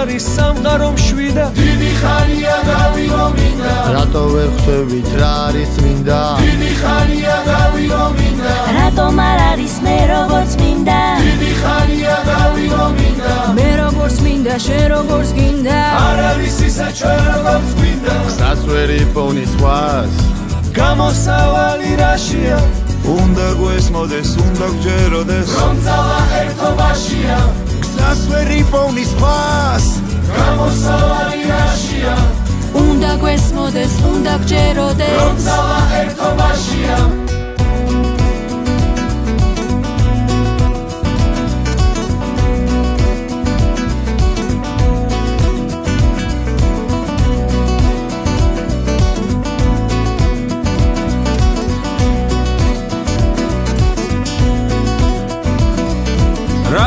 არის სამყარო მშვიდა დიდი ხანია გავიგო მინდა რატო ვერ ხვდებით რა არის მინდა დიდი ხანია გავიგო მინდა რატომ არ არის მე როგორც მინდა დიდი ხანია გავიგო მინდა მე როგორც მინდა შენ როგორც გინდა არ არის ისა ჩვენ როგორც გვინდა სასვერი პოვნის სხვას გამოსავალი რაშია უნდა გვესმოდეს უნდა გჯეროდეს რომ ძალა ერთობაშია გზას ვერ იპოვნის სხვას გამოსავალი რაშია უნდა გვესმოდეს უნდა რომ გჯეროდეს ძალა ერთობაშია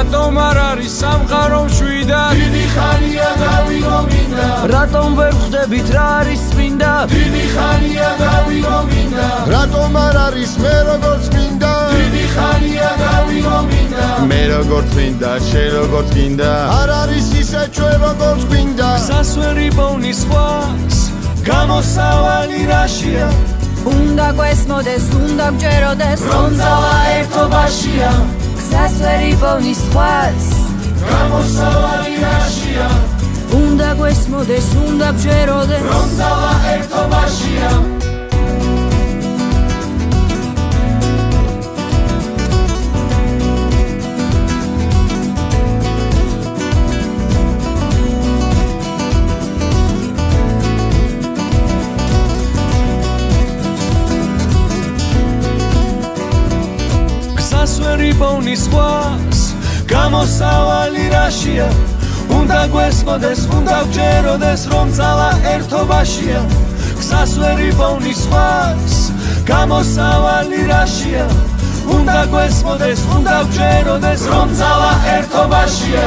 რატომ არ არის სამყარო მშვიდა დიდი ხანია გავიგო მინდა რატომ ვერ ხვდებით რა არის მინდა დიდი ხანია გავიგო მინდა რატომ არ არის მე როგორც მინდა დიდი ხანია გავიგო მინდა მე როგორც მინდა შენ როგორც გინდა არ არის ისე ჩვენ როგორც გვინდა გზას ვერ იპოვნის სხვას გამოსავალი რაშია უნდა გვესმოდეს უნდა გჯეროდეს რომ ძალა ერთობაშია გზას ვერ იპოვნის სხვას გამოსავალი რაშია უნდა გვესმოდეს უნდა გჯეროდეს რომ ძალა ერთობაშია გზას ვერ იპოვნის სხვას გამოსავალი რაშია უნდა გვესმოდეს უნდა გჯეროდეს რომ ძალა ერთობაშია გზას ვერ იპოვნის სხვას გამოსავალი რაშია უნდა გვესმოდეს უნდა გჯეროდეს რომ ძალა ერთობაშია